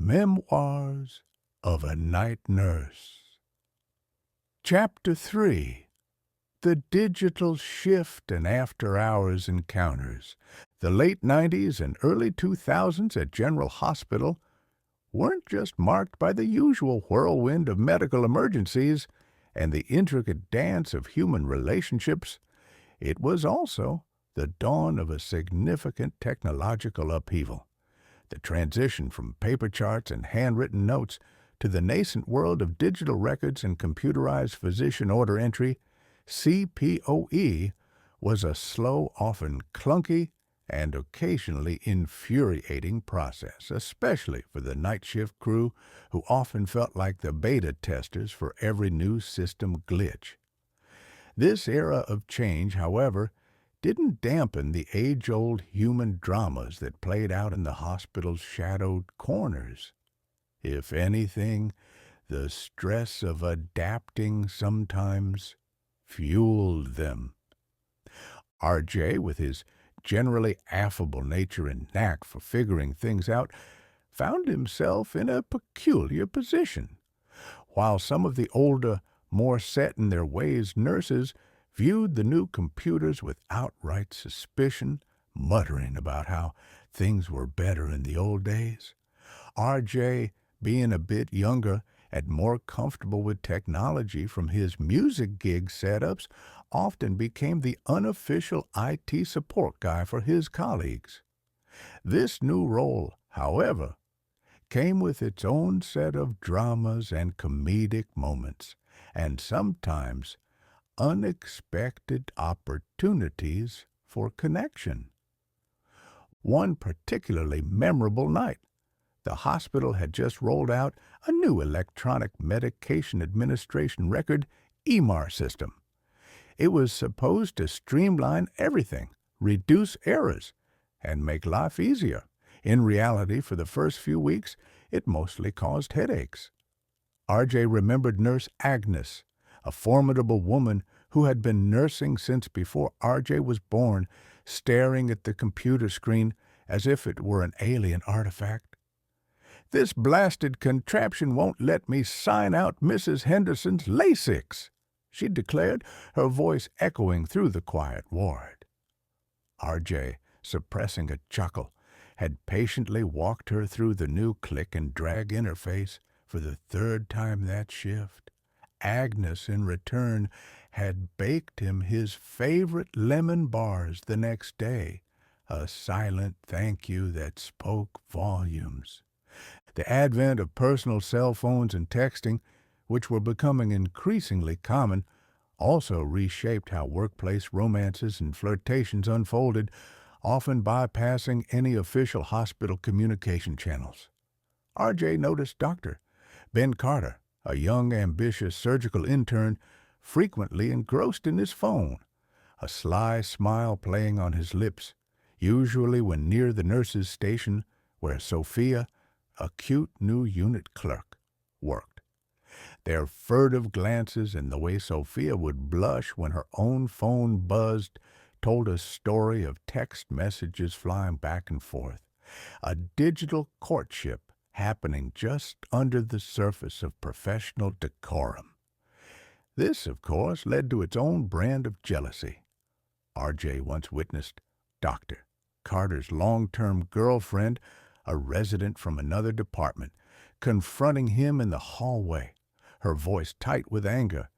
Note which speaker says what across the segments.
Speaker 1: Memoirs of a Night Nurse. Chapter 3. The Digital Shift and After-Hours Encounters. The late 90s and early 2000s at General Hospital weren't just marked by the usual whirlwind of medical emergencies and the intricate dance of human relationships. It was also the dawn of a significant technological upheaval. The transition from paper charts and handwritten notes to the nascent world of digital records and computerized physician order entry, CPOE, was a slow, often clunky, and occasionally infuriating process, especially for the night shift crew who often felt like the beta testers for every new system glitch. This era of change, however, didn't dampen the age-old human dramas that played out in the hospital's shadowed corners. If anything, the stress of adapting sometimes fueled them. RJ, with his generally affable nature and knack for figuring things out, found himself in a peculiar position. While some of the older, more set in their ways nurses viewed the new computers with outright suspicion, muttering about how things were better in the old days, RJ, being a bit younger and more comfortable with technology from his music gig setups, often became the unofficial IT support guy for his colleagues. This new role, however, came with its own set of dramas and comedic moments, and sometimes unexpected opportunities for connection. One particularly memorable night, the hospital had just rolled out a new electronic medication administration record EMR system. It was supposed to streamline everything, reduce errors, and make life easier. In reality, for the first few weeks, it mostly caused headaches. RJ remembered Nurse Agnes, a formidable woman who had been nursing since before RJ was born, staring at the computer screen as if it were an alien artifact. "This blasted contraption won't let me sign out Mrs. Henderson's Lasix," she declared, her voice echoing through the quiet ward. RJ, suppressing a chuckle, had patiently walked her through the new click-and-drag interface for the third time that shift. Agnes, in return, had baked him his favorite lemon bars the next day, a silent thank you that spoke volumes. The advent of personal cell phones and texting, which were becoming increasingly common, also reshaped how workplace romances and flirtations unfolded, often bypassing any official hospital communication channels. RJ noticed Dr. Ben Carter, a young, ambitious surgical intern, frequently engrossed in his phone, a sly smile playing on his lips, usually when near the nurse's station where Sophia, a cute new unit clerk, worked. Their furtive glances and the way Sophia would blush when her own phone buzzed told a story of text messages flying back and forth, a digital courtship happening just under the surface of professional decorum. This, of course, led to its own brand of jealousy. RJ once witnessed Dr. Carter's long-term girlfriend, a resident from another department, confronting him in the hallway, her voice tight with anger,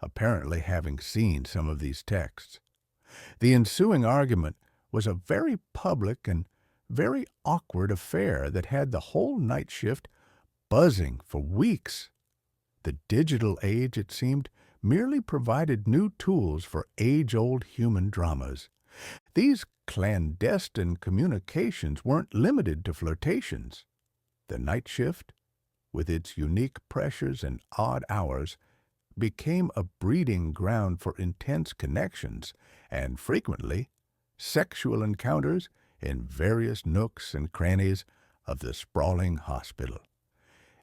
Speaker 1: apparently having seen some of these texts. The ensuing argument was a very public and very awkward affair that had the whole night shift buzzing for weeks. The digital age, it seemed, merely provided new tools for age-old human dramas. These clandestine communications weren't limited to flirtations. The night shift, with its unique pressures and odd hours, became a breeding ground for intense connections and, frequently, sexual encounters in various nooks and crannies of the sprawling hospital.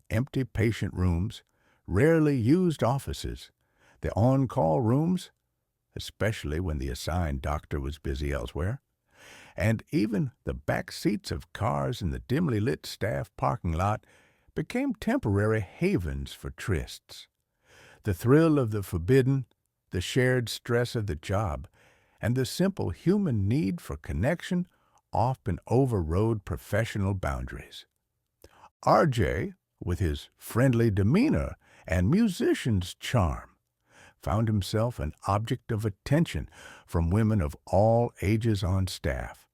Speaker 1: Empty patient rooms, rarely used offices, the on-call rooms, especially when the assigned doctor was busy elsewhere, and even the back seats of cars in the dimly lit staff parking lot became temporary havens for trysts. The thrill of the forbidden, the shared stress of the job, and the simple human need for connection often overrode professional boundaries. R.J., with his friendly demeanor and musician's charm, found himself an object of attention from women of all ages on staff.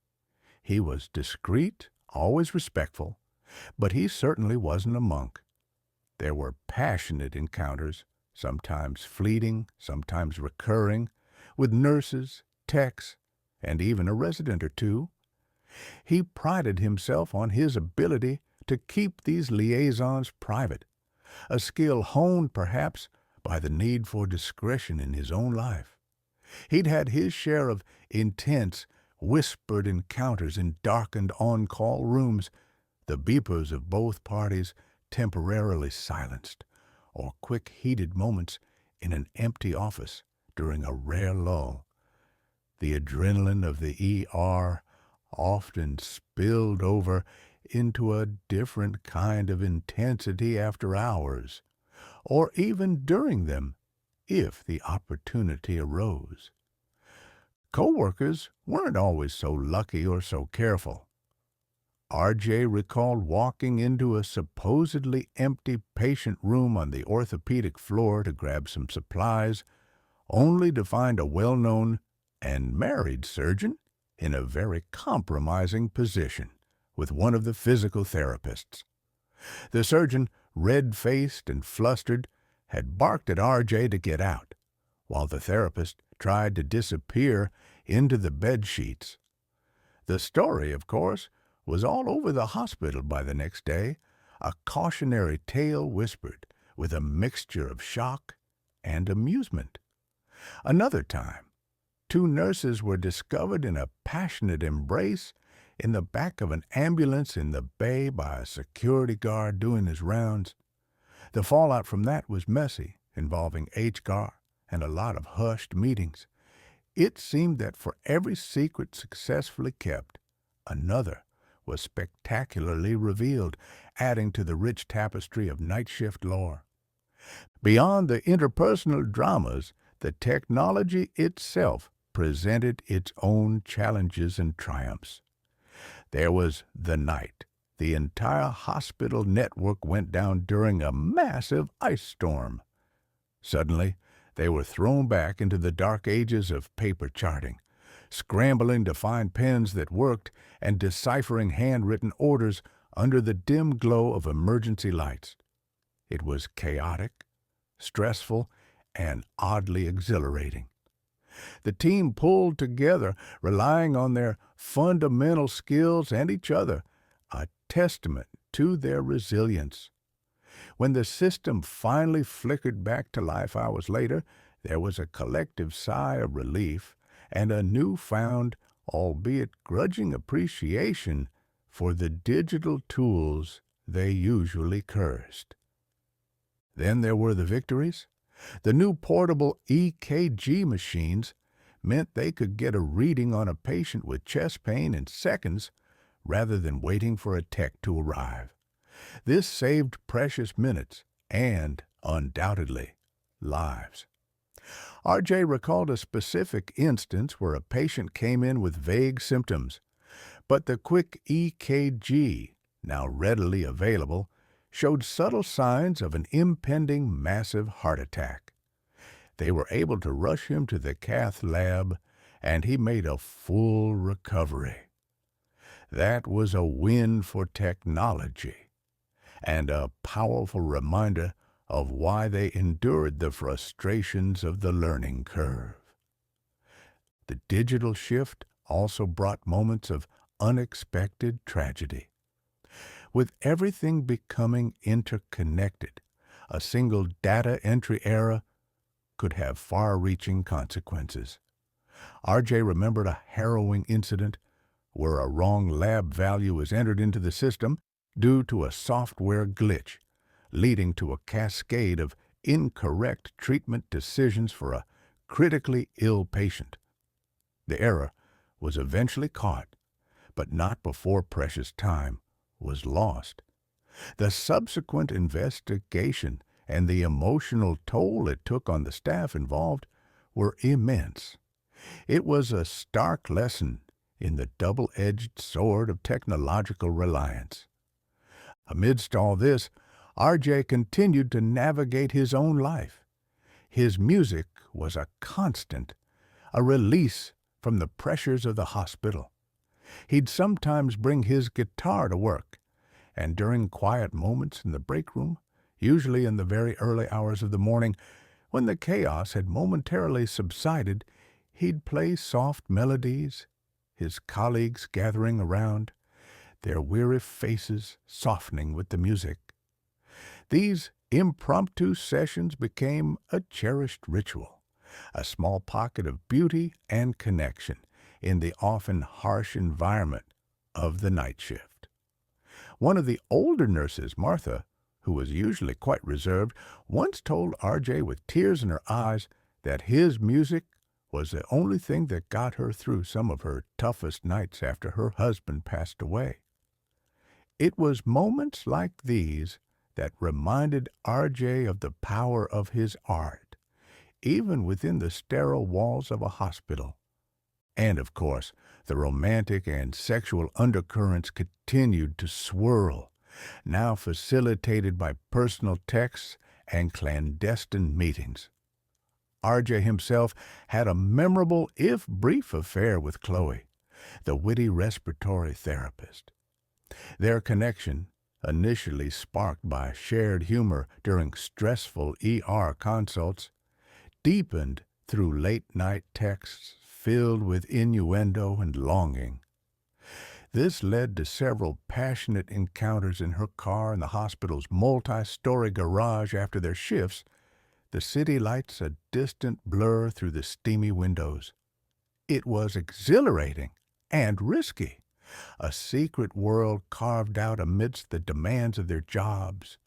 Speaker 1: He was discreet, always respectful, but he certainly wasn't a monk. There were passionate encounters, sometimes fleeting, sometimes recurring, with nurses, techs, and even a resident or two. He prided himself on his ability to keep these liaisons private, a skill honed perhaps by the need for discretion in his own life. He'd had his share of intense, whispered encounters in darkened on-call rooms, the beepers of both parties temporarily silenced, or quick heated moments in an empty office during a rare lull. The adrenaline of the ER often spilled over into a different kind of intensity after hours, or even during them, if the opportunity arose. Co-workers weren't always so lucky or so careful. R.J. recalled walking into a supposedly empty patient room on the orthopedic floor to grab some supplies, only to find a well-known and married surgeon in a very compromising position with one of the physical therapists. The surgeon, red-faced and flustered, had barked at R.J. to get out, while the therapist tried to disappear into the bed sheets. The story, of course, was all over the hospital by the next day, a cautionary tale whispered with a mixture of shock and amusement. Another time, two nurses were discovered in a passionate embrace in the back of an ambulance in the bay by a security guard doing his rounds. The fallout from that was messy, involving HR and a lot of hushed meetings. It seemed that for every secret successfully kept, another was spectacularly revealed, adding to the rich tapestry of night shift lore. Beyond the interpersonal dramas, the technology itself presented its own challenges and triumphs. There was the night the entire hospital network went down during a massive ice storm. Suddenly, they were thrown back into the dark ages of paper charting, scrambling to find pens that worked and deciphering handwritten orders under the dim glow of emergency lights. It was chaotic, stressful, and oddly exhilarating. The team pulled together, relying on their fundamental skills and each other, a testament to their resilience. When the system finally flickered back to life hours later, there was a collective sigh of relief and a newfound, albeit grudging appreciation for the digital tools they usually cursed. Then there were the victories. The new portable EKG machines meant they could get a reading on a patient with chest pain in seconds rather than waiting for a tech to arrive. This saved precious minutes and, undoubtedly, lives. R.J. recalled a specific instance where a patient came in with vague symptoms, but the quick EKG, now readily available, showed subtle signs of an impending massive heart attack. They were able to rush him to the cath lab, and he made a full recovery. That was a win for technology, and a powerful reminder of why they endured the frustrations of the learning curve. The digital shift also brought moments of unexpected tragedy. With everything becoming interconnected, a single data entry error could have far-reaching consequences. R.J. remembered a harrowing incident where a wrong lab value was entered into the system due to a software glitch, leading to a cascade of incorrect treatment decisions for a critically ill patient. The error was eventually caught, but not before precious time was lost. The subsequent investigation and the emotional toll it took on the staff involved were immense. It was a stark lesson in the double-edged sword of technological reliance. Amidst all this, R.J. continued to navigate his own life. His music was a constant, a release from the pressures of the hospital. He'd sometimes bring his guitar to work, and during quiet moments in the break room, usually in the very early hours of the morning, when the chaos had momentarily subsided, he'd play soft melodies, his colleagues gathering around, their weary faces softening with the music. These impromptu sessions became a cherished ritual, a small pocket of beauty and connection in the often harsh environment of the night shift. One of the older nurses, Martha, who was usually quite reserved, once told R.J. with tears in her eyes that his music was the only thing that got her through some of her toughest nights after her husband passed away. It was moments like these that reminded R.J. of the power of his art, even within the sterile walls of a hospital. And, of course, the romantic and sexual undercurrents continued to swirl, now facilitated by personal texts and clandestine meetings. R.J. himself had a memorable, if brief, affair with Chloe, the witty respiratory therapist. Their connection, initially sparked by shared humor during stressful ER consults, deepened through late-night texts filled with innuendo and longing. This led to several passionate encounters in her car in the hospital's multi-story garage after their shifts, the city lights a distant blur through the steamy windows. It was exhilarating and risky, a secret world carved out amidst the demands of their jobs.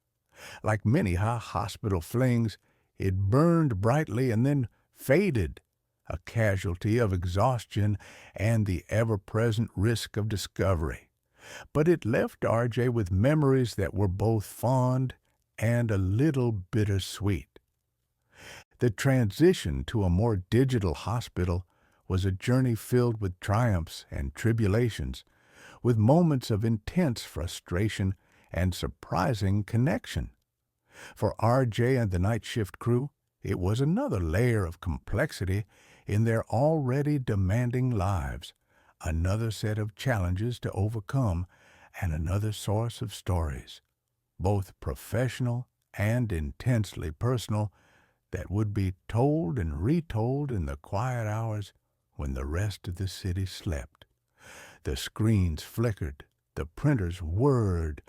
Speaker 1: Like many hospital flings, it burned brightly and then faded, a casualty of exhaustion and the ever-present risk of discovery. But it left R.J. with memories that were both fond and a little bittersweet. The transition to a more digital hospital was a journey filled with triumphs and tribulations, with moments of intense frustration and surprising connection. For R.J. and the night shift crew, it was another layer of complexity in their already demanding lives, another set of challenges to overcome, and another source of stories, both professional and intensely personal, that would be told and retold in the quiet hours when the rest of the city slept. The screens flickered, the printers whirred,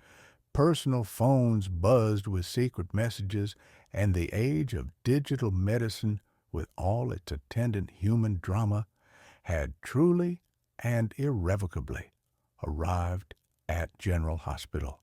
Speaker 1: personal phones buzzed with secret messages, and the age of digital medicine, with all its attendant human drama, had truly and irrevocably arrived at General Hospital.